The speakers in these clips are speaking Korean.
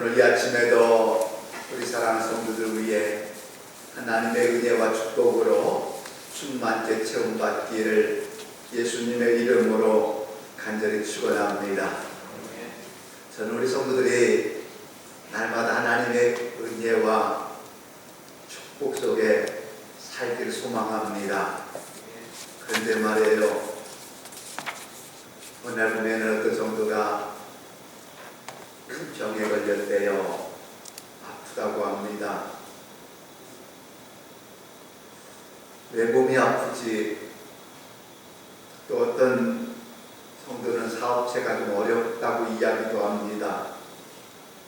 오늘 이 아침에도 우리 사랑하는 성도들 위해 하나님의 은혜와 축복으로 충만케 체험받기를 예수님의 이름으로 간절히 축원합니다. 저는 우리 성도들이 날마다 하나님의 은혜와 축복 속에 살기를 소망합니다. 그런데 말이에요, 오늘 보면 어떤 성도가 큰 병에 걸렸대요. 아프다고 합니다. 왜 몸이 아프지? 또 어떤 성도는 사업체가 좀 어렵다고 이야기도 합니다.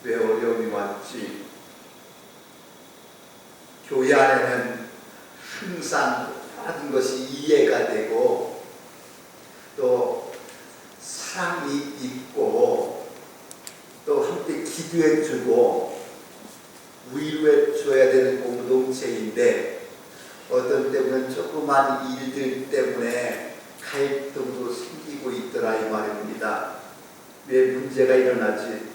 왜 어려움이 왔지? 교회 안에는 항상 하는 것이 이해가 되고 또 사랑이 있고 또 함께 기도해주고 위로해줘야 되는 공동체인데 어떤 때문에 조그만 일들 때문에 갈등도 생기고 있더라 이 말입니다. 왜 문제가 일어나지?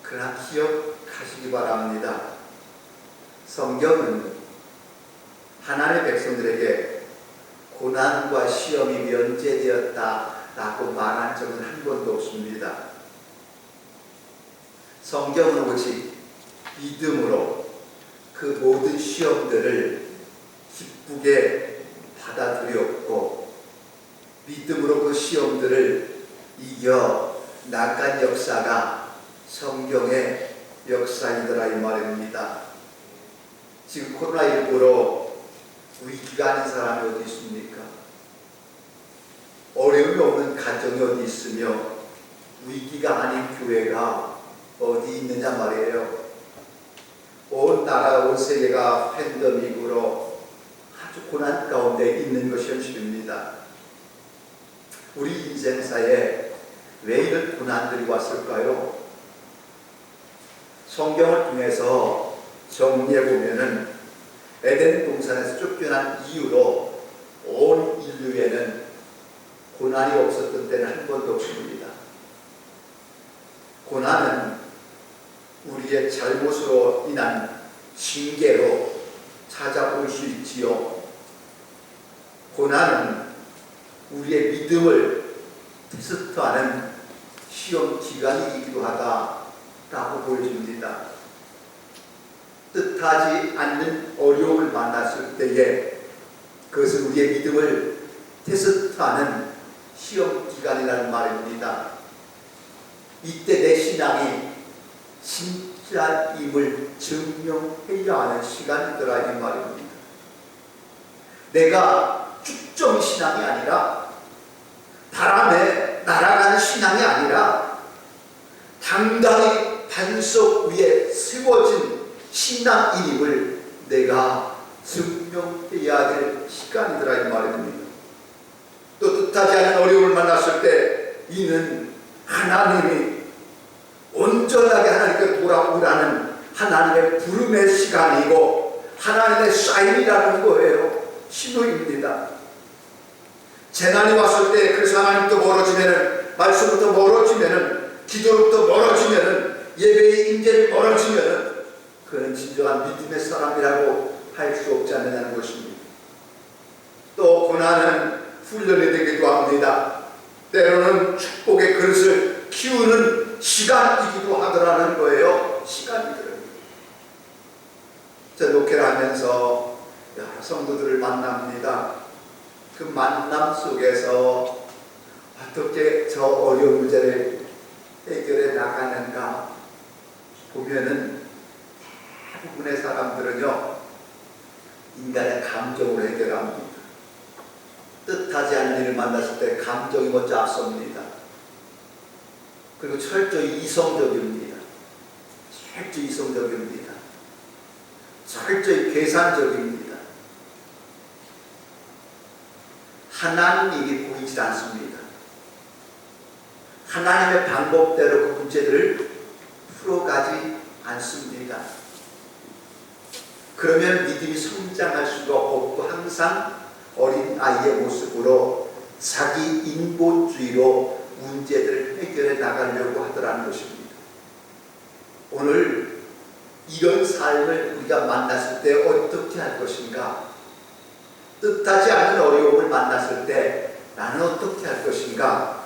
그러나 기억하시기 바랍니다. 성경은 하나님의 백성들에게 고난과 시험이 면제되었다라고 말한 적은 한 번도 없습니다. 성경은 오직 믿음으로 그 모든 시험들을 기쁘게 받아들였고 믿음으로 그 시험들을 이겨 나간 역사가 성경의 역사이더라 이 말입니다. 지금 코로나19로 위기가 아닌 사람이 어디 있습니까? 어려움이 없는 가정이 어디 있으며 위기가 아닌 교회가 어디 있느냐 말이에요. 온 나라 온 세계가 팬데믹으로 아주 고난 가운데 있는 것이 현실입니다. 우리 인생사에 왜 이런 고난들이 왔을까요? 성경을 통해서 정리해 보면은 에덴 동산에서 쫓겨난 이후로 온 인류에는 고난이 없었던 때는 한 번도 없습니다. 고난은 우리의 잘못으로 인한 징계로 찾아올 수 있지요. 고난은 우리의 믿음을 테스트하는 시험 기간이기도 하다라고 보여집니다. 뜻하지 않는 어려움을 만났을 때에 그것은 우리의 믿음을 테스트하는 시험 기간이라는 말입니다. 이때 내 신앙이 진짜임을 증명해야 하는 시간이더라 이 말입니다. 내가 축적 신앙이 아니라 바람에 날아가는 신앙이 아니라 당당히 반석 위에 세워진 신앙인임을 내가 증명해야 될 시간이더라 이 말입니다. 또 뜻하지 않은 어려움을 만났을 때 이는 하나님이 온전하게 하나님께 돌아오라는 하나님의 부름의 시간이고 하나님의 사인이라는 거예요. 신호입니다. 재난이 왔을 때 그래서 하나님부터 멀어지면은 말씀부터 멀어지면은 기도로부터 멀어지면은 예배의 임재를 멀어지면은 그는 진정한 믿음의 사람이라고 할 수 없지 않느냐는 것입니다. 또 고난은 훈련이 되기도 합니다. 때로는 축복의 그릇을 키우는 시간이기도 하더라는 거예요. 시간이더라고요. 저 목회를 하면서 여러 성도들을 만납니다. 그 만남 속에서 어떻게 저 어려운 문제를 해결해 나가는가 보면은 대부분의 사람들은요 인간의 감정으로 해결합니다. 뜻하지 않은 일을 만났을 때 감정이 먼저 앞섭니다. 그리고 철저히 이성적입니다. 철저히 이성적입니다. 철저히 계산적입니다. 하나님이 보이지 않습니다. 하나님의 방법대로 그 문제들을 풀어가지 않습니다. 그러면 믿음이 성장할 수가 없고 항상 어린 아이의 모습으로 자기 인본주의로 문제들을 해결해 나가려고 하더라는 것입니다. 오늘 이런 삶을 우리가 만났을 때 어떻게 할 것인가? 뜻하지 않는 어려움을 만났을 때 나는 어떻게 할 것인가?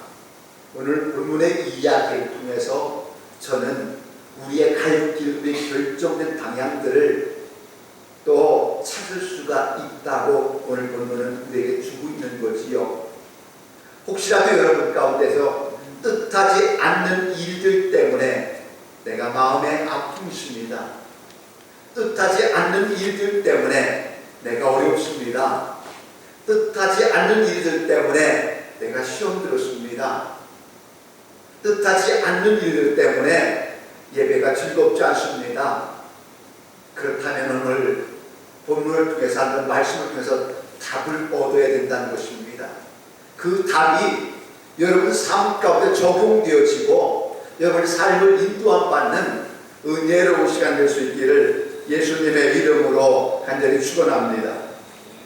오늘 본문의 이야기를 통해서 저는 우리의 갈 길의 결정된 방향들을 또 찾을 수가 있다고 오늘 본문은 우리에게 주고 있는 거지요. 혹시라도 여러분 가운데서 뜻하지 않는 일들 때문에 내가 마음에 아픔이 있습니다. 뜻하지 않는 일들 때문에 내가 어렵습니다. 뜻하지 않는 일들 때문에 내가 시험 들었습니다. 뜻하지 않는 일들 때문에 예배가 즐겁지 않습니다. 그렇다면 오늘 본문을 통해서 하는 말씀을 통해서 답을 얻어야 된다는 것입니다. 그 답이 여러분 삶 가운데 적용되어지고 여러분의 삶을 인도함 받는 은혜로운 시간 될 수 있기를 예수님의 이름으로 간절히 축원합니다.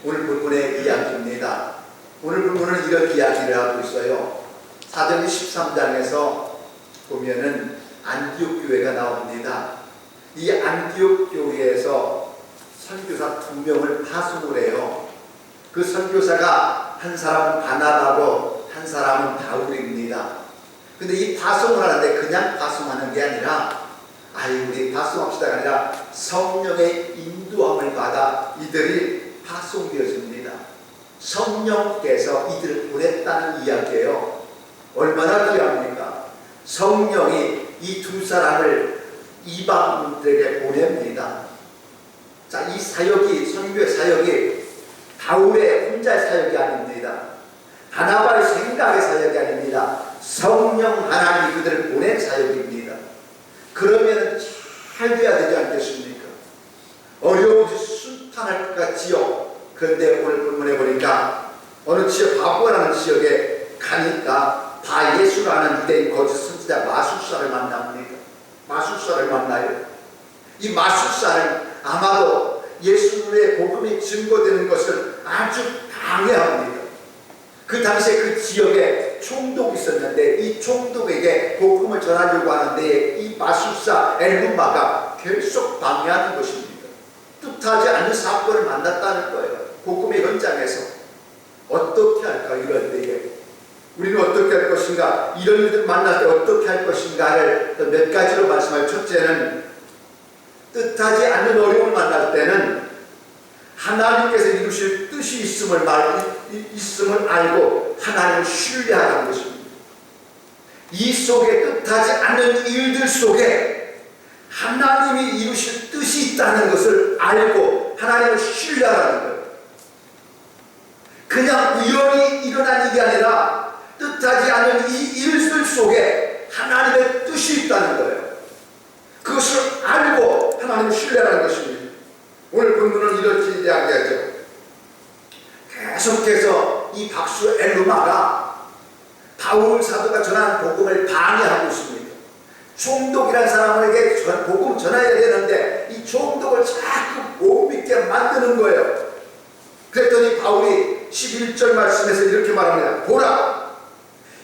오늘 본문의 이야기입니다. 오늘 본문은 이런 이야기를 하고 있어요. 사도행전 13장에서 보면은 안디옥 교회가 나옵니다. 이 안디옥 교회에서 선교사 2명을 파송을 해요. 그 선교사가 한 사람은 바나바고 한 사람은 바울입니다. 근데 이 파송을 하는데 그냥 파송하는 게 아니라 우리 파송합시다가 아니라 성령의 인도함을 받아 이들이 파송되어집니다. 성령께서 이들을 보냈다는 이야기예요. 얼마나 귀합니까? 성령이 이 두 사람을 이방인들에게 보냅니다. 자, 이 사역이, 선교의 사역이 바울의 혼자의 사역이 아닙니다. 바나바의 생각의 사역이 아닙니다. 성령 하나님이 그들을 보낸 사역입니다. 그러면 잘 돼야 되지 않겠습니까? 어려움이 순탄할 것 같지요. 그런데 오늘 본문에 보니까 어느 지역, 바보라는 지역에 가니까 바예수라는 유대인 거짓 선지자 마술사를 만납니다. 마술사를 만나요. 이 마술사는 아마도 예수의 복음이 증거되는 것을 아주 방해합니다. 그 당시에 그 지역에 총독이 있었는데 이 총독에게 복음을 전하려고 하는데 이 마술사 엘루마가 계속 방해하는 것입니다. 뜻하지 않는 사건을 만났다는 거예요. 복음의 현장에서. 어떻게 할까? 이럴 때에 우리는 어떻게 할 것인가? 이런 일들 만날 때 어떻게 할 것인가를 몇 가지로 말씀할. 첫째는 뜻하지 않는 어려움을 만날 때는 하나님께서 이루실 뜻이 있음을 알고 하나님을 신뢰하는 것입니다. 이 속에 뜻하지 않는 일들 속에 하나님이 이루실 뜻이 있다는 것을 알고 하나님을 신뢰하는 거예요. 그냥 우연히 일어난 일이 아니라 뜻하지 않은 이 일들 속에 하나님의 뜻이 있다는 거예요. 그것을 알고 하나님을 신뢰하는 것입니다. 오늘 본문은 이렇게 이야기하죠. 계속해서 이 박수 엘루마가 바울 사도가 전하는 복음을 방해하고 있습니다. 총독이라는 사람에게 복음 전해야 되는데 이 총독을 자꾸 못 믿게 만드는 거예요. 그랬더니 바울이 11절 말씀에서 이렇게 말합니다. 보라,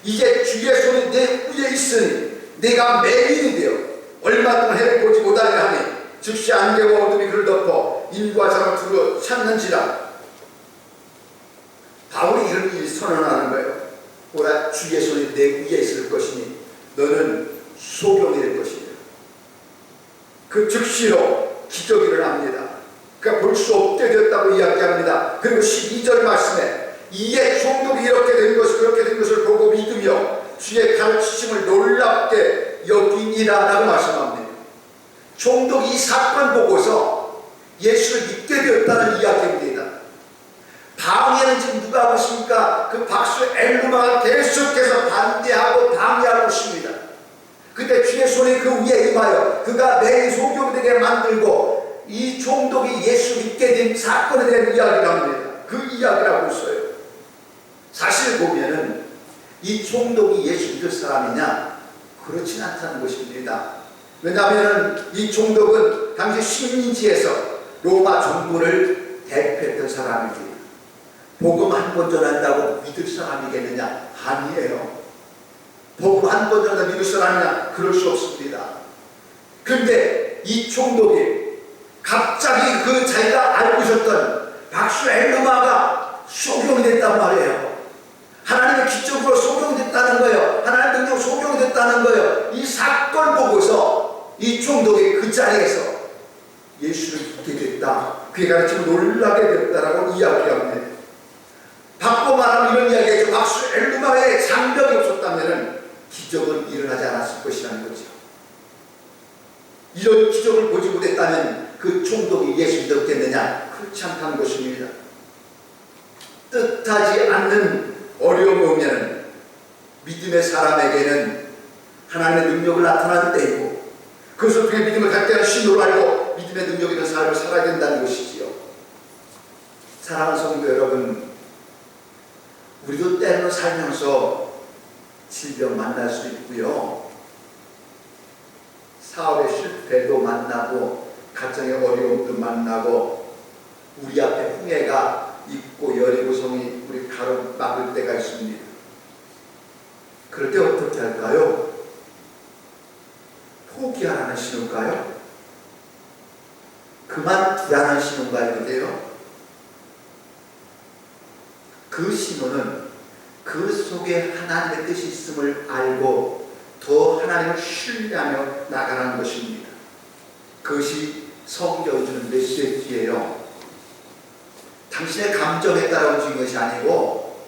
이제 주의 손이 내 위에 있으니 내가 맹인이 되어 얼마 동안 해를 보지 못하려 하니 즉시 안개와 어둠이 그를 덮어 인과 잠을 두루 찾는지라. 바울이 이런 일을 선언하는 거예요. 보라, 주의 손이 내 위에 있을 것이니 너는 소경이 될 것이다. 그 즉시로 기적이 일어납니다. 그러니까 볼 수 없게 되었다고 이야기합니다. 그리고 12절 말씀에 이에 총독이 이렇게 된 것을 그렇게 된 것을 보고 믿으며 주의 가르치심을 놀랍게 여기니라 라고 말씀합니다. 총독이 이 사건 보고서 예수를 믿게 되었다는 이야기입니다. 방해는 지금 누가 하고 있습니까? 그 박수 엘루마가 계속해서 반대하고 방해하고 있습니다. 그때 주의 손이 그 위에 임하여 그가 맹인 소경되게 만들고 이 총독이 예수 믿게 된 사건에 대한 이야기를 합니다. 그 이야기를 하고 있어요. 사실 보면은 이 총독이 예수 믿을 사람이냐? 그렇진 않다는 것입니다. 왜냐하면 이 총독은 당시 식민지에서 로마 정부를 대표했던 사람입니다. 복음 한 번 전한다고 믿을 사람이겠느냐? 아니에요. 복음 한 번 전한다고 믿을 사람이냐? 그럴 수 없습니다. 그런데 이 총독이 갑자기 그 자기가 알고 있었던 박수 엘루마가 소경됐단 말이에요. 하나님의 기적으로 소경됐다는 거예요. 하나님의 능력으로 소경됐다는 거예요. 이 사건을 보고서 이 총독이 그 자리에서 예수를 믿게 됐다. 그의 가르침을 놀라게 됐다라고 이야기합니다. 바꿔 말하면 이런 이야기죠. 박수 엘루마의 장벽이 없었다면 기적은 일어나지 않았을 것이라는 거죠. 이런 기적을 보지 못했다면 그 총독이 예수 믿었겠느냐? 그렇지 않다는 것입니다. 뜻하지 않는 어려움이 오면 믿음의 사람에게는 하나님의 능력을 나타나는 때이고, 그것을 그의 믿음을 갈 때는 신호로 알고 믿음의 능력이 있는 삶을 살아야 된다는 것이지요. 사랑하는 성도 여러분, 우리도 때로 살면서 질병 만날 수 있고요, 사업의 실패도 만나고, 가정의 어려움도 만나고, 우리 앞에 홍해가 있고 여리고성이 우리 가로막을 때가 있습니다. 그럴 때 어떻게 할까요? 포기하라는 신호인가요? 그만두라는 신호인가요? 그게요? 그 신호는 그 속에 하나님의 뜻이 있음을 알고 더 하나님을 신뢰하며 나가라는 것입니다. 그것이 성경이 주는 메시지예요. 당신의 감정에 따라 움직이는 것이 아니고,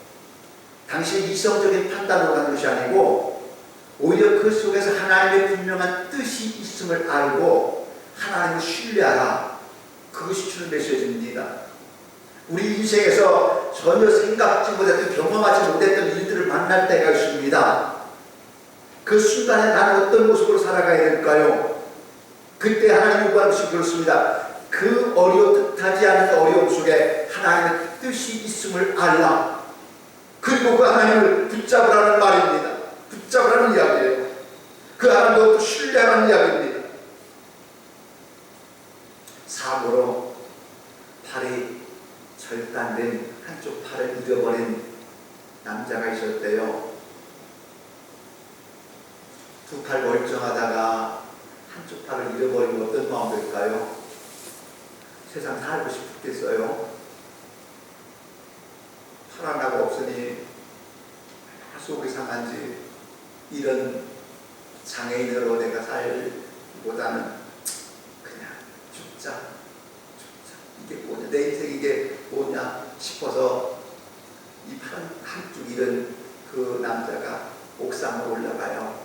당신의 이성적인 판단으로 가는 것이 아니고, 오히려 그 속에서 하나님의 분명한 뜻이 있음을 알고 하나님을 신뢰하라. 그것이 주는 메시지입니다. 우리 인생에서 전혀 생각지 못했던, 경험하지 못했던 일들을 만날 때가 있습니다. 그 순간에 나는 어떤 모습으로 살아가야 될까요? 그때 하나님 요구하는 것이 그렇습니다. 그 뜻하지 않은 어려움 속에 하나님의 뜻이 있음을 알라. 그리고 그 하나님을 붙잡으라는 말입니다. 붙잡으라는 이야기예요. 그 하나님도 신뢰하라는 이야기입니다. 사고로 팔이 절단된 한쪽 팔을 잃어버린 남자가 있었대요. 두 팔 멀쩡하다가 한쪽 팔을 잃어버리면 어떤 마음 들까요? 세상 살고 싶겠어요? 팔 하나가 없으니 속이 상한지, 이런 장애인으로 내가 살기보다는 그냥 죽자. 이게 뭐냐, 내 인생 이게 뭐냐 싶어서 이 팔 한쪽 잃은 그 남자가 옥상으로 올라가요.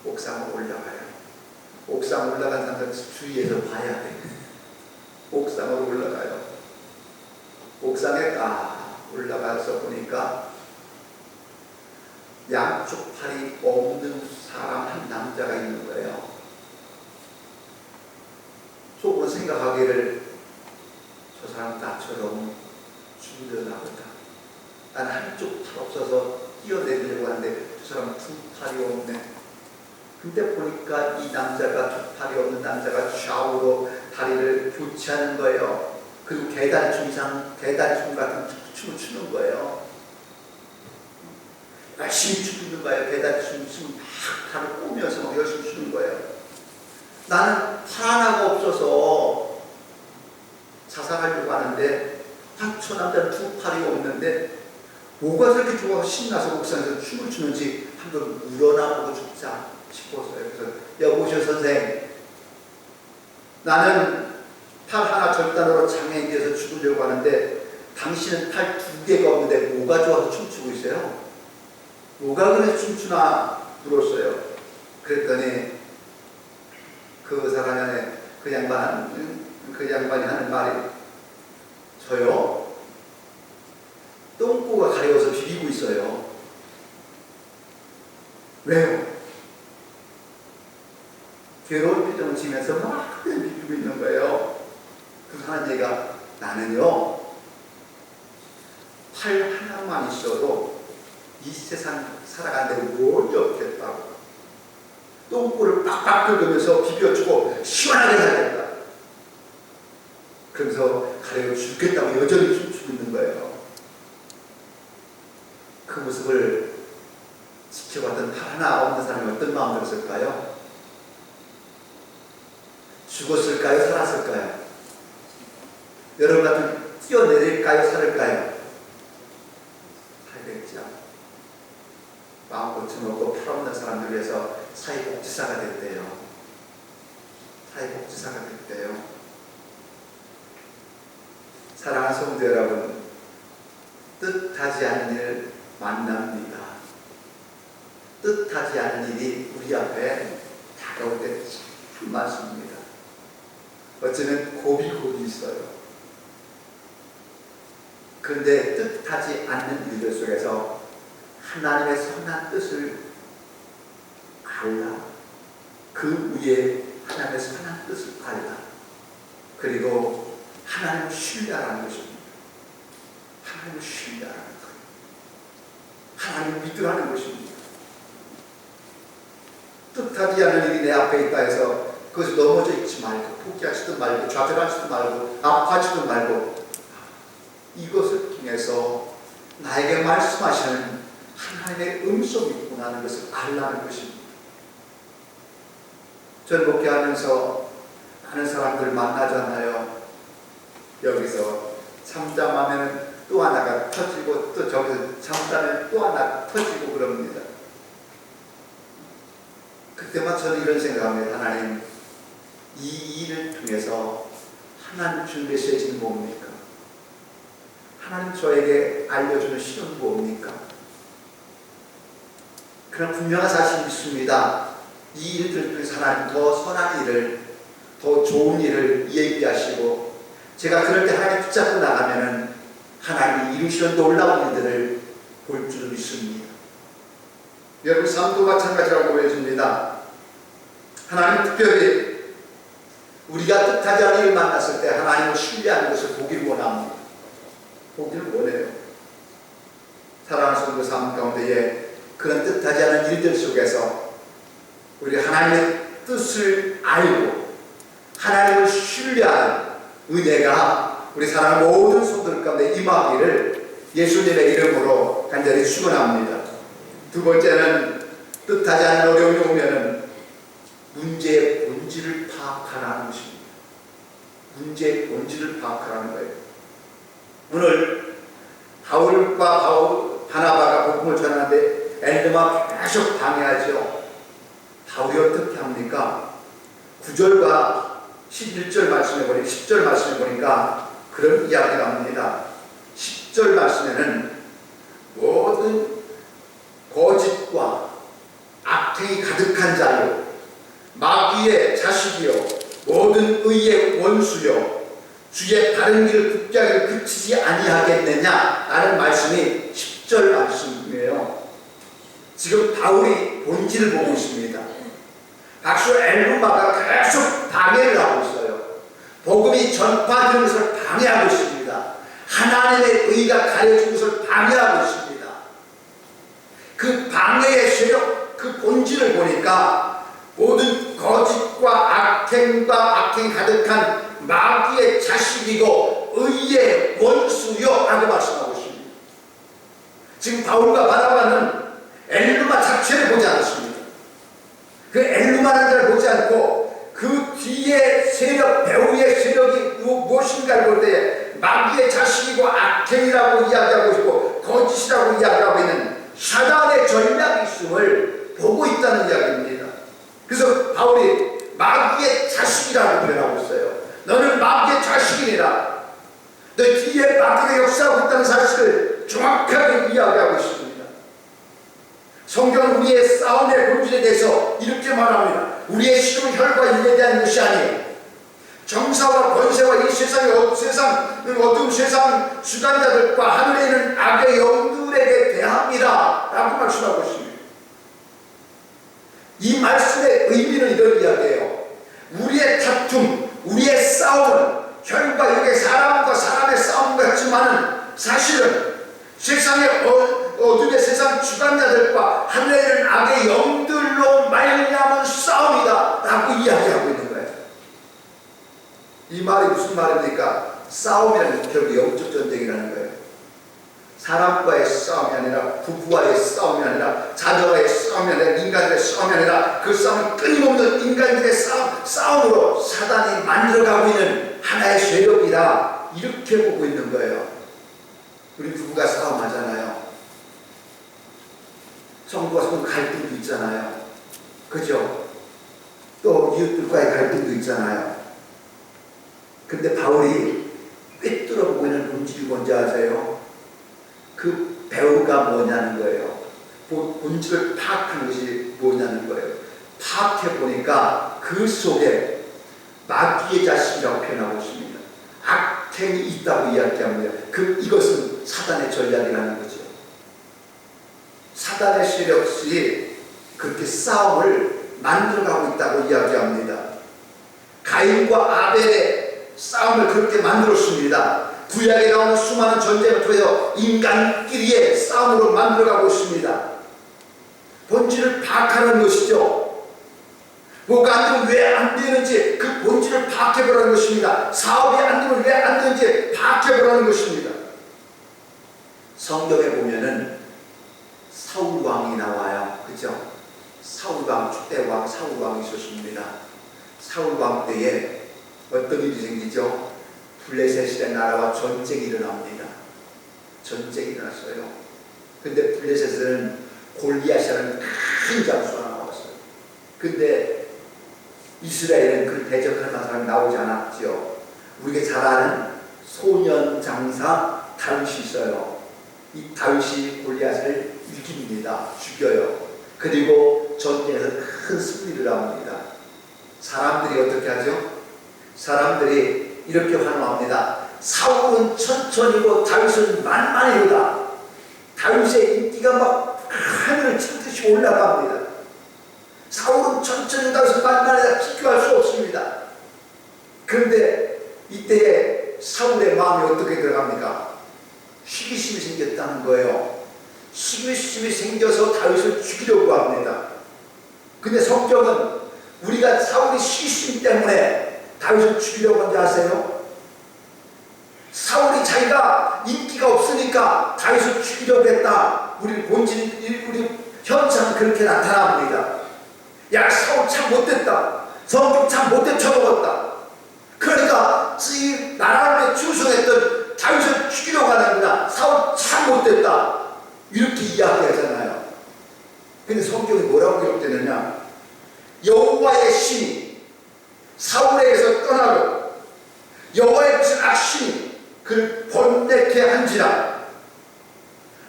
옥상 올라간 사람들 주위에서 봐야 돼. 옥상으로 올라가요. 옥상에 올라가서 보니까 양쪽 팔이 없는 사람 한 남자가 있는 거예요. 속으로 생각하기를, 저 사람 나처럼 죽으려나 보다. 난 한쪽 팔 없어서 뛰어내리려고 하는데 저 사람 두 팔이 없네. 근데 보니까 이 남자가, 두 팔이 없는 남자가 좌우로 다리를 교체하는 거예요. 그리고 계단춤 같은 춤을 추는 거예요. 열심히 추는 거예요. 계단춤 막 다리 꼬면서 막 열심히 추는 거예요. 나는 팔 하나가 없어서 자살하려고 하는데, 저 남자는 두 팔이 없는데 뭐가 저렇게 좋아서 신나서 옥상에서 춤을 추는지 한번 물어나 보고 죽자 싶었어요. 그래서 여보시오 선생, 나는 팔 하나 절단으로 장애인 돼서 죽으려고 하는데 당신은 팔 두 개가 없는데 뭐가 좋아서 춤추고 있어요? 뭐가 그래서 춤추나 물었어요. 그랬더니 그 사람이, 그 양반이 하는 말이, 저요? 똥꼬가 가려워서 비비고 있어요. 왜요? 괴로운 표정을 지면서 막 비비고 있는 거예요. 그래서 하는 얘기가, 나는요, 팔 하나만 있어도 이 세상 살아가는데 뭘 없겠다고. 똥꼬를 빡빡 긁으면서 비벼주고 시원하게 살겠다. 그러면서 가려워 죽겠다고 여전히 춤추고 있는 거예요. 그 모습을 지켜봤던 팔 하나 없는 사람이 어떤 마음 들었을까요? 죽었을까요? 살았을까요? 여러분 같은 뛰어내릴까요? 살을까요? 살겠죠. 마음 고쳐놓고 팔없는 사람들 위해서 사회복지사가 됐대요. 사회복지사가 됐대요. 사랑하는 성도 여러분, 뜻하지 않은 일 만납니다. 뜻하지 않은 일이 우리 앞에 다가올 때 참 많습니다. 어쩌면 고비고비 있어요. 그런데 뜻하지 않는 일들 속에서 하나님의 선한 뜻을 알라. 그 위에 하나님의 선한 뜻을 알라. 그리고 하나님을 신뢰하라는 것입니다. 하나님을 신뢰하라는 것. 하나님을 믿으라는 것입니다. 뜻하지 않은 일이 내 앞에 있다 해서 그것을 넘어져 있지 말고, 포기하지도 말고, 좌절하지도 말고, 아파하지도 말고, 이것을 통해서 나에게 말씀하시는 하나님의 음성이 있구나 하는 것을 알라는 것입니다. 저는 목회하면서 많은 사람들 만나잖아요. 여기서 참담하면 또 하나가 터지고, 또 저기서 참담하면 또 하나 터지고 그럽니다. 그때만 저는 이런 생각합니다. 하나님, 이 일을 통해서 하나님 준 메시지는 뭡니까? 하나님 저에게 알려주는 신은 뭡니까? 그런 분명한 사실이 있습니다. 이 일들 통해서 하나님 더 선한 일을, 더 좋은 일을 예비하시고, 제가 그럴 때 하나님 붙잡고 나가면은 하나님이 이루시는 놀라운 일들을 볼 줄 믿습니다. 여러분 삶도 마찬가지라고 보여줍니다. 하나님 특별히 우리가 뜻하지 않은 일을 만났을 때 하나님을 신뢰하는 것을 보기를 원합니다. 보기를 원해요. 사랑하는 성도 삶 가운데에 그런 뜻하지 않은 일들 속에서 우리 하나님의 뜻을 알고 하나님을 신뢰하는 은혜가 우리 사랑하는 모든 성도들 가운데 임하기를 예수님의 이름으로 간절히 축원합니다. 두 번째는 뜻하지 않은 어려움이 오면은 문제의 본질을 파악하라는 것입니다. 문제의 본질을 파악하라는 거예요. 오늘 바울과 바나바가 복음을 전하는데 엘드마 계속 방해하죠. 바울이 어떻게 합니까? 9절과 11절 말씀에 보니까 10절 말씀에 보니까 그런 이야기가 나옵니다. 10절 말씀에는 모든 거짓과 악행이 가득한 자요, 마귀의 자식이요, 모든 의의 원수요, 주의 바른 길을 굳게 하기를 그치지 아니하겠느냐 라는 말씀이 10절 말씀이에요. 지금 바울이 본질을 보고 있습니다. 박수 엘루마가 계속 방해를 하고 있어요. 복음이 전파되는 것을 방해하고 있습니다. 하나님의 의가 가려진 것을 방해하고 있습니다. 그 방해의 세력, 그 본질을 보니까 모든 거짓과 악행과 악행이 가득한 마귀의 자식이고 의의 원수요 라고 말씀하고 있습니다. 지금 바울과 바나바는 엘루마 자체를 보지 않았습니다. 그 엘루마라는 자를 보지 않고 그 뒤에 세력, 배후의 세력이 무엇인가를 볼 때 마귀의 자식이고 악행이라고 이야기하고 있고 거짓이라고 이야기하고 있는 사단의 전략이 있음을 보고 있다는 이야기입니다. 그래서 바울이 마귀의 자식이라고 표현하고 있어요. 너는 마귀의 자식이니라. 너 뒤에 마귀가 역사하고 있다는 사실을 정확하게 이야기하고 있습니다. 성경은 우리의 싸움의 본질에 대해서 이렇게 말합니다. 우리의 시험은 혈과 육에 대한 것이 아니에요. 정사와 권세와 이 세상의 어두운 세상 주관자들과 하늘에 있는 악의 영들에게 대합니다 라고 말씀하고 있습니다. 이 말씀의 의미는 이런 이야기예요. 우리의 다툼, 우리의 싸움은 혈과 육의 사람과 사람의 싸움 같지만은 사실은 세상의 어둠의 세상 주관자들과 하늘에 있는 악의 영들로 말미암은 싸움이다 라고 이야기하고 있는 거예요. 이 말이 무슨 말입니까? 싸움이라는 게 결국 영적 전쟁이라는 거예요. 사람과의 싸움이 아니라 부부와의 싸움이 아니라 자녀와의 싸움이 아니라 인간들의 싸움이 아니라 그 싸움은 끊임없는 인간들의 싸움으로 사단이 만들어가고 있는 하나의 세력이다, 이렇게 보고 있는 거예요. 우리 부부가 싸움하잖아요. 성부가 성 갈등도 있잖아요. 그죠? 또 이웃들과의 갈등도 있잖아요. 근데 바울이 꿰뚫어보고 있는 본질이 뭔지 아세요? 그 배우가 뭐냐는 거예요. 본질을 파악하는 것이 뭐냐는 거예요. 파악해보니까 그 속에 마귀의 자식이라고 표현하고 있습니다. 악행이 있다고 이야기합니다. 이것은 사단의 전략이라는 거죠. 사단의 세력이 그렇게 싸움을 만들어가고 있다고 이야기합니다. 가인과 아벨의 싸움을 그렇게 만들었습니다. 구약에 나오는 수많은 전쟁을 통해서 인간끼리의 싸움으로 만들어가고 있습니다. 본질을 파악하는 것이죠. 뭐가 안 되면 왜 안 되는지 그 본질을 파악해보라는 것입니다. 사업이 안 되면 왜 안 되는지 파악해보라는 것입니다. 성경에 보면은 사울왕이 나와요. 그죠? 사울왕, 초대왕 사울왕이 있었습니다. 사울왕 때에 어떤 일이 생기죠? 블레셋의 나라와 전쟁이 일어납니다. 전쟁이 일어났어요. 근데 블레셋은 골리앗이라는 큰 장수가 나왔어요. 근데 이스라엘은 그 대적할 만한 사람이 나오지 않았죠. 우리가 잘 아는 소년 장사 다윗이 있어요. 이 다윗이 골리앗을 이깁니다. 죽여요. 그리고 전쟁에서 큰 승리를 합니다. 사람들이 어떻게 하죠? 사람들이 이렇게 환호합니다. 사울은 천천히고 다윗은 만만히로다. 다윗의 인기가 막 하늘을 치듯이 올라갑니다. 사울은 천천히 다윗은 만만히다, 비교할 수 없습니다. 그런데 이때에 사울의 마음이 어떻게 들어갑니까? 시기심이 생겼다는 거예요. 시기심이 생겨서 다윗을 죽이려고 합니다. 근데 성경은 우리가 사울이 시기심 때문에 다윗을 죽이려고 한지 아세요? 사울이 자기가 인기가 없으니까 다윗을 죽이려고 했다. 우리 현상은 그렇게 나타납니다. 야, 사울 참 못됐다. 성경 참 못된 처먹었다. 그러니까 이 나라를 충성했던 다윗을 죽이려고 하는구나. 사울 참 못됐다. 이렇게 이야기하잖아요. 근데 성경이 뭐라고 기록되느냐? 여호와의 신이 사울에게서 떠나고 여호와의 무슨 악신이 그를 번뇌케 한지라.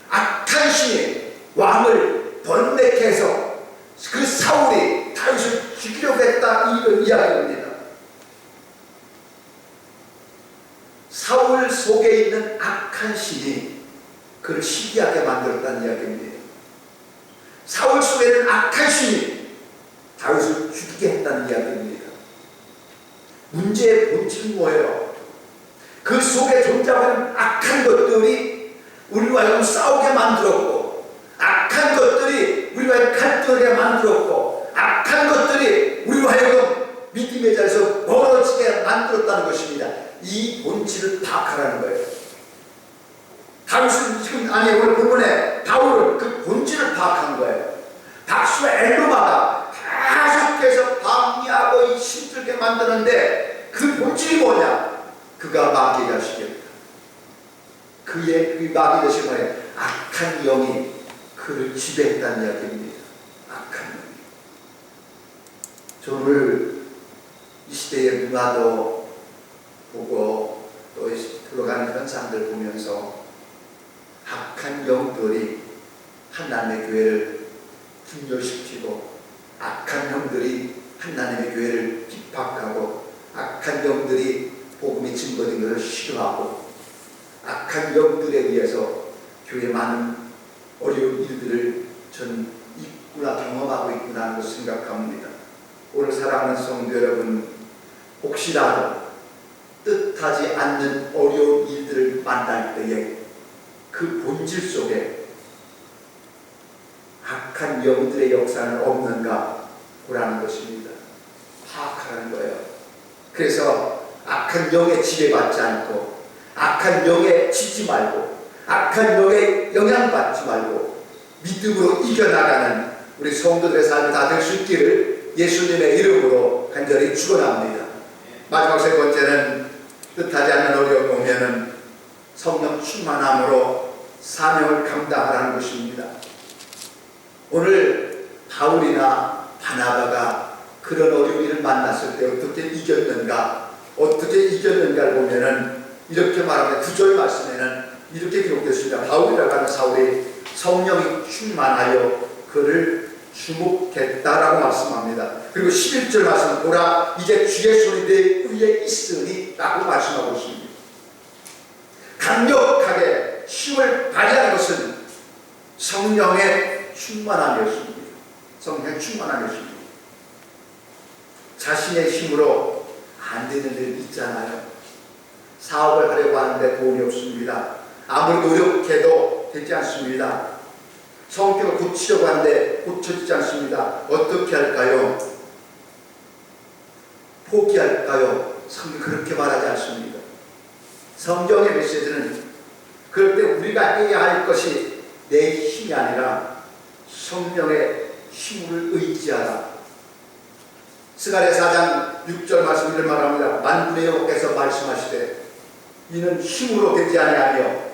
악한 신이 왕을 번뇌케 해서 그 사울이 다윗을 죽이려고 했다, 이런 이야기입니다. 사울 속에 있는 악한 신이 그를 시기하게 만들었다는 이야기입니다. 사울 속에 있는 악한 신이 다윗을 죽이게 했다는 이야기입니다. 문제의 본질은 뭐예요? 그 속에 존재하는 악한 것들이 우리와 하여금 싸우게 만들었고, 악한 것들이 우리와 하여금 갈등하게 만들었고, 악한 것들이 우리와 하여금 믿음의 자리에서 멀어지게 만들었다는 것입니다. 이 본질을 파악하라는 거예요. 다윗은 지금, 오늘 본문에 바울은 그 본질을 파악한 거예요. 박수와 엘로마가 계속해서 방해하고 힘들게 만드는데 그 본질이 뭐냐? 그가 마귀의 자식이었다. 그의 마귀의 자식이 뭐냐? 악한 영이 그를 지배했다는 이야기입니다. 악한 영이. 오늘 이 시대의 문화도 보고 또 흘러가는 현상들 보면서 악한 영들이 하나님의 교회를 분열시키고, 악한 영들이 하나님의 교회를 핍박하고, 악한 영들이 복음이 증거된 것을 싫어하고, 악한 영들에 의해서 교회에 많은 어려운 일들을 전 있구나, 경험하고 있구나 하는 것을 생각합니다. 오늘 사랑하는 성도 여러분, 혹시라도 뜻하지 않는 어려운 일들을 만날 때에 그 본질 속에 악한 영들의 역사는 없는가 보라는 것입니다. 파악하라는 거예요. 그래서 악한 영에 지배받지 않고, 악한 영에 지지 말고, 악한 영에 영향받지 말고 믿음으로 이겨나가는 우리 성도들의 삶이 다 될 수 있기를 예수님의 이름으로 간절히 축원합니다. 마지막 세 번째는 뜻하지 않는 어려움이 오면은 성령 충만함으로 사명을 감당하라는 것입니다. 오늘 바울이나 바나바가 그런 어려움을 만났을 때 어떻게 이겼는가를 보면은 이렇게 말하면 9절 말씀에는 이렇게 기록됐습니다. 바울이라고 하는 사울이 성령이 충만하여 그를 주목했다라고 말씀합니다. 그리고 11절 말씀 보라 이제 주의 손이 내 위에 있으니 라고 말씀하고 있습니다. 강력하게 힘을 발휘하는 것은 성령의 충만함이었습니다. 성령의 충만함이었습니다. 자신의 힘으로 안 되는 일 있잖아요. 사업을 하려고 하는데 돈이 없습니다. 아무리 노력해도 되지 않습니다. 성격을 고치려고 하는데 고쳐지지 않습니다. 어떻게 할까요? 포기할까요? 성경이 그렇게 말하지 않습니다. 성경의 메시지는 그럴 때 우리가 해야 할 것이 내 힘이 아니라 성령의 힘을 의지하라. 스가랴 4장 6절 말씀 이런 말합니다. 만군의 여호와께서 말씀하시되 이는 힘으로 되지 아니하며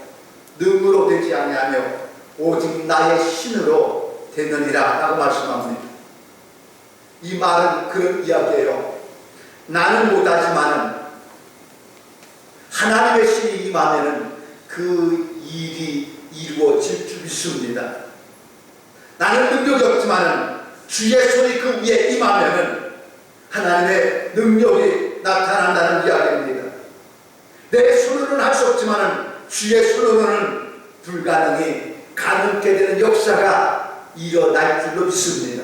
능으로 되지 아니하며 오직 나의 신으로 되느니라 라고 말씀합니다. 이 말은 그런 이야기예요. 나는 못하지만은 하나님의 신이 임하면은 그 일이 이루어질 줄 믿습니다. 나는 능력이 없지만은 주의 손이 그 위에 임하면은 하나님의 능력이 나타난다는 이야기입니다. 내 손으로는 할 수 없지만은 주의 손으로는 불가능이 가능케 되는 역사가 일어날 줄로 믿습니다.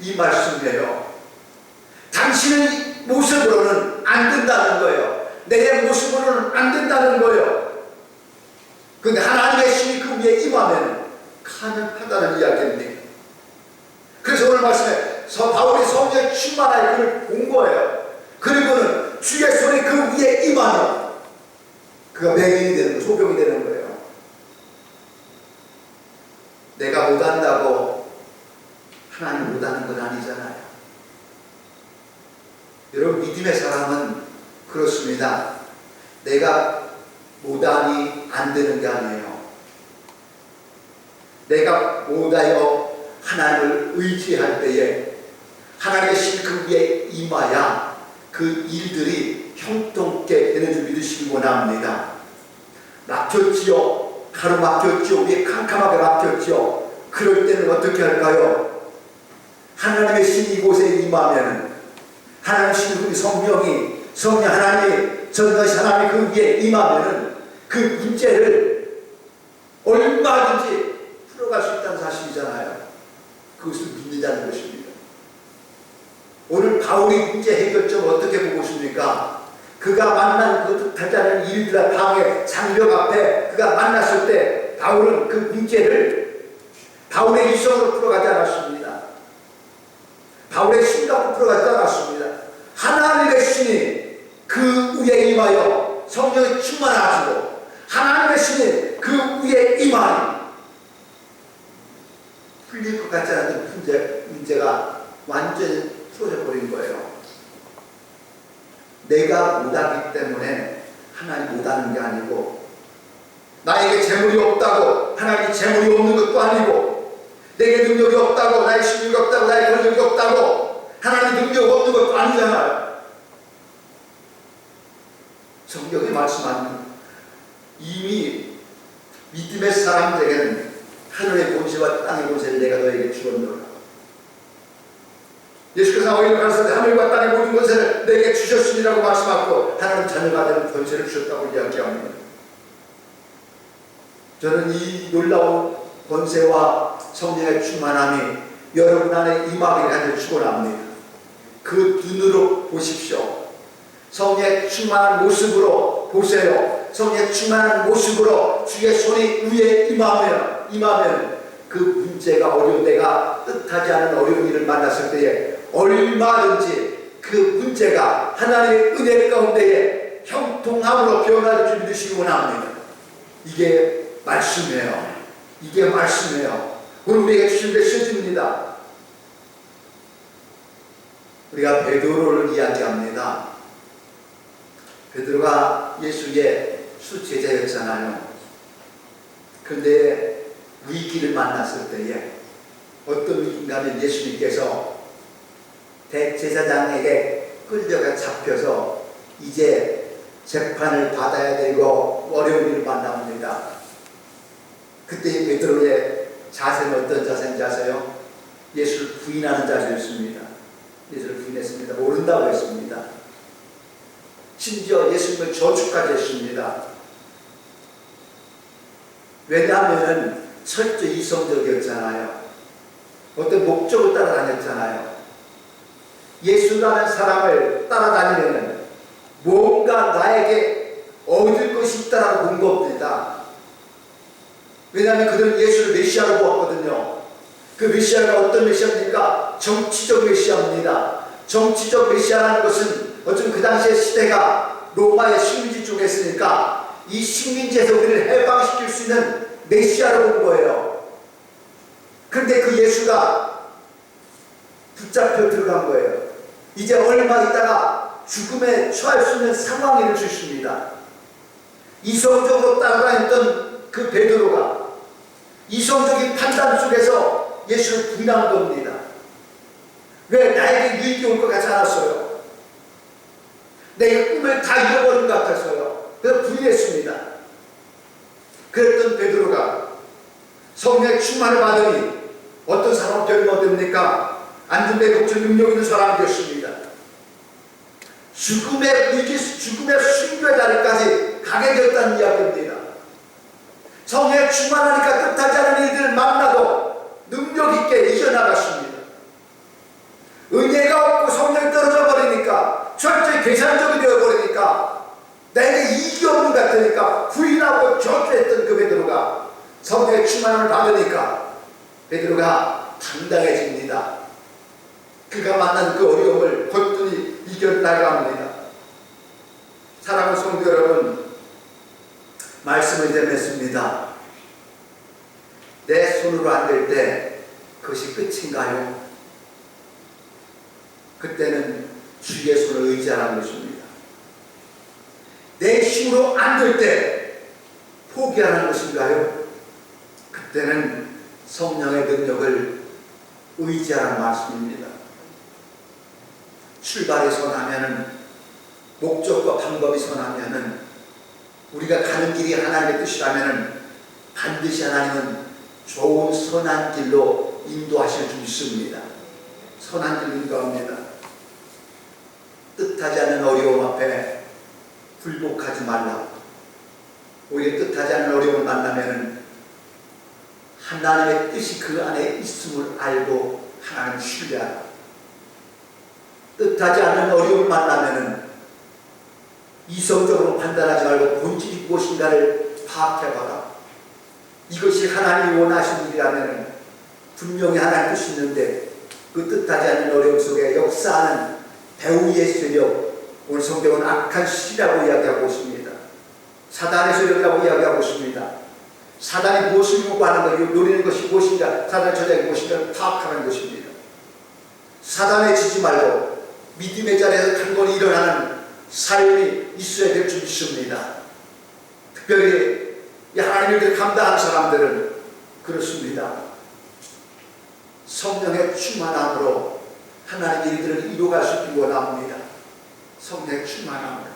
이 말씀이에요. 당신의 모습으로는 안 된다는 거예요. 내 모습으로는 안 된다는 거예요. 그런데 하나님의 신이 그 위에 임하면 가능하다는 이야기입니다. 그래서 오늘 말씀에 바울이 성령의 충만하여 그를 본 거예요. 그리고는 주의 손이 그 위에 임하면 그가 맹인이 되는 거예요. 소경이 되는 거예요. 내가 못한다고 하나님 못하는 건 아니잖아요. 여러분 믿음의 사람은 그렇습니다. 내가 못하니 안 되는 게 아니에요. 내가 못하여 하나님을 의지할 때에 하나님의 신 그 위에 임하야 그 일들이 형통케 되는 줄 믿으시기 원합니다. 막혔지요. 가로막혔지요. 위에 캄캄하게 막혔지요. 그럴 때는 어떻게 할까요? 하나님의 신이 이곳에 임하면 하나님의 신이 성령 하나님이 전능하신 하나님이 그 위에 임하면 그 문제를 얼마든지 풀어갈 수 있다는 사실이잖아요. 그것을 믿는다는 것입니다. 오늘 바울이 문제 해결점을 어떻게 보고 있습니까? 그가 만난 그 뜻하지 않은 일들과 방해 장벽 앞에 그가 만났을 때 바울은 그 문제를 바울의 이성으로 풀어가지 않았습니다. 바울의 심각으로 풀어가지 않았습니다. 하나님의 신이 그 위에 임하여 성령이 충만하시고 하나님의 신이 그 위에 임하니 풀릴 것 같지 않은 문제가 완전히 풀어져 버린 거예요. 내가 못하기 때문에 하나님 못하는 게 아니고 나에게 재물이 없다고 하나님이 재물이 없는 것도 아니고 내게 능력이 없다고 나의 실력이 없다고 나의 권력이 없다고 하나님 능력 없는 것도 아니잖아요. 성경이 말씀하는 이미 믿음의 사람들에게는 하늘의 권세와 땅의 권세를 내가 너에게 주었노라. 예수께서 너희를 가르쳤을 때 하늘과 땅의 모든 권세를 내게 주셨으니라고 말씀하고 하나님 자녀가 되는 권세를 주셨다고 이야기합니다. 저는 이 놀라운 권세와 성령의 충만함이 여러분 안에 임하기를 하늘 축원합니다. 그 눈으로 보십시오. 성령의 충만한 모습으로 보세요. 성령의 충만한 모습으로 주의 손이 위에 임하면 그 문제가 어려운 내가 뜻하지 않은 어려운 일을 만났을 때에 얼마든지 그 문제가 하나님의 은혜 가운데에 형통함으로 변화될 줄 믿으시기 원합니다. 이게 말씀이에요. 이게 말씀이에요. 오늘 우리에게 주신 메시지입니다. 우리가 베드로를 이야기합니다. 베드로가 예수의 수제자였잖아요. 그런데 위기를 만났을 때에 어떤 위기인가 하면 예수님께서 대제사장에게 끌려가 잡혀서 이제 재판을 받아야 되고 어려운 일을 만납니다. 그때 베드로의 자세는 어떤 자세인지 아세요? 예수를 부인하는 자세였습니다. 예수를 부인했습니다. 모른다고 했습니다. 심지어 예수님을 저주까지 했습니다. 왜냐하면 철저히 이성적이었잖아요. 어떤 목적을 따라다녔잖아요. 예수라는 사람을 따라다니면 뭔가 나에게 얻을 것이 있다라고 본 겁니다. 왜냐하면 그들은 예수를 메시아로 보았거든요. 그 메시아가 어떤 메시아입니까? 정치적 메시아입니다. 정치적 메시아라는 것은 어쩌면 그 당시의 시대가 로마의 식민지 쪽에 있으니까 이 식민지에서 우리를 해방시킬 수 있는 메시아로 본 거예요. 그런데 그 예수가 붙잡혀 들어간 거예요. 이제 얼마 있다가 죽음에 처할 수 있는 상황이 될 수 있습니다. 이성적으로 따라다녔던 그 베드로가 이성적인 판단 속에서 예수를 부인한 겁니다. 왜? 나에게 유익이 올 것 같지 않았어요. 내 꿈을 다 잃어버린 것 같았어요. 그래서 부인했습니다. 그랬던 베드로가 성령의 충만을 받으니 어떤 사람 되면 어떻습니까? 안전대 걱정 능력 있는 사람이 되었습니다. 죽음의 위기, 죽음의 순교의 자리까지 가게 되었다는 이야기입니다. 성령의 충만하니까 뜻하지 않은 일들을 만나도 능력 있게 이겨나갔습니다. 은혜가 없고 성령이 떨어져 버리니까 철저히 계산적이 되어버리니까 내게 이익이 없는 것 같으니까 부인하고 저주했던 그 베드로가 성령의 충만함을 받으니까 베드로가 당당해집니다. 그가 만난 그 어려움을 거뜬히 이겨나갑니다. 사랑하는 성도 여러분, 말씀을 이제 맺습니다. 내 손으로 안 될 때 그것이 끝인가요? 그때는 주의 손을 의지하라는 것입니다. 내 힘으로 안 될 때 포기하는 것인가요? 그때는 성령의 능력을 의지하라는 말씀입니다. 출발이 선하면은, 목적과 방법이 선하면은, 우리가 가는 길이 하나님의 뜻이라면은 반드시 하나님은 좋은 선한 길로 인도하실 줄 믿습니다. 선한 길로 인도합니다. 뜻하지 않는 어려움 앞에 굴복하지 말라. 오히려 뜻하지 않는 어려움을 만나면은 하나님의 뜻이 그 안에 있음을 알고 하나님을 신뢰하라. 뜻하지 않는 어려움을 만나면은 이성적으로 판단하지 말고 본질이 무엇인가를 파악해봐라. 이것이 하나님이 원하시는 일이라면 분명히 하나님 뜻이 있는데 그 뜻하지 않는 어려움 속에 역사하는 배후의 세력, 오늘 성경은 악한 시라고 이야기하고 있습니다. 사단의 세력이라고 이야기하고 있습니다. 사단이 무엇을 요구하는 것, 노리는 것이 무엇인가, 사단의 저작이 무엇인가를 파악하는 것입니다. 사단에 지지 말고 믿음의 자리에서 강건히 일어나는 삶이 있어야 될 줄 믿습니다. 특별히 이 하나님의 일을 감당하는 사람들은 그렇습니다. 성령의 충만함으로 하나님의 일들을 이루어갈 수 있기 원합니다. 성령의 충만함으로.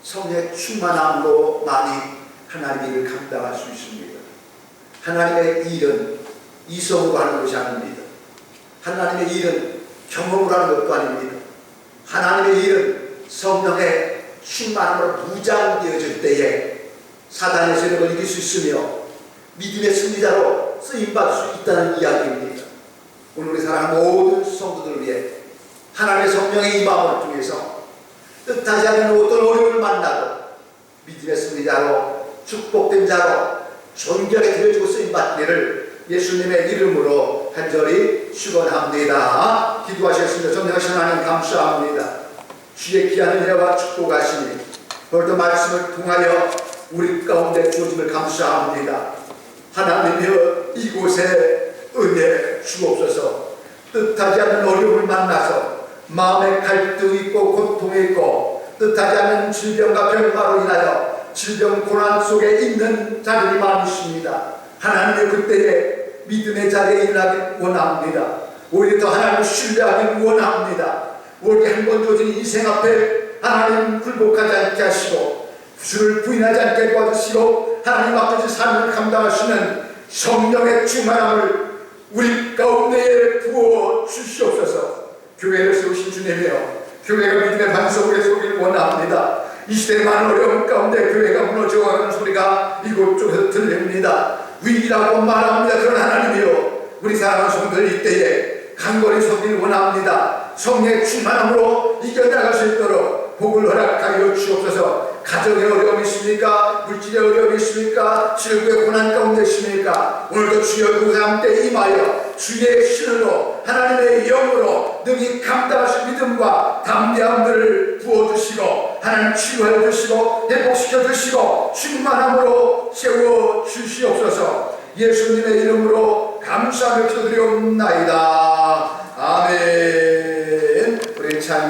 성령의 충만함으로만이 하나님의 일을 감당할 수 있습니다. 하나님의 일은 이성으로 하는 것이 아닙니다. 하나님의 일은 경험으로 하는 것도 아닙니다. 하나님의 일은 성령의 충만함으로 무장되어질 때에 사단의 세력을 이길 수 있으며 믿음의 승리자로 쓰임받을 수 있다는 이야기입니다. 오늘 우리 사랑하는 모든 성도들을 위해 하나님의 성령의 임함을 통해서 뜻하지 않는 어떤 어려움을 만나도 믿음의 승리자로 축복된 자로 존귀하게 드려지고 쓰임받기를 예수님의 이름으로 간절히 축원합니다. 기도하셨습니다. 전능하신 하나님 감사합니다. 주의 귀한 은혜와 축복하시니 오늘도 말씀을 통하여 우리 가운데 주어짐을 감사합니다. 하나님이여 이곳에 은혜 주옵소서. 뜻하지 않는 어려움을 만나서 마음에 갈등이 있고 고통이 있고 뜻하지 않은 질병과 병마로 인하여 질병 고난 속에 있는 자들이 많으십니다. 하나님의 그때에 믿음의 자리에 일하길 원합니다. 오히려 더 하나님을 신뢰하길 원합니다. 오히려 한번 조진 인생 앞에 하나님 굴복하지 않게 하시고 주를 부인하지 않게 도와주시고 하나님 앞에서 삶을 감당하시는 성령의 충만함을 우리 가운데에 부어 주시옵소서. 교회를 세우신 주님이여, 교회가 믿음의 반석으로 세우길 원합니다. 이 시대의 많은 어려움 가운데 교회가 무너져가는 소리가 이곳저곳에서 들립니다. 위기라고 말합니다. 그런 하나님이여, 우리 사랑하는 성도들 이때에 강건히 서길 원합니다. 성령의 충만함으로 이겨나갈 수 있도록 복을 허락하여 주옵소서. 가정의 어려움이 있습니까? 물질의 어려움이 있습니까? 질구의 고난 가운데 있습니까? 오늘도 주여 그 가운데 임하여 주의 신으로 하나님의 영으로 능히 감당하실 믿음과 담대함들을 부어주시고 하나님 치유하여 주시고 회복시켜 주시고 충만함으로 세워 주시옵소서. 예수님의 이름으로 감사하며 기도드리옵나이다. 아멘.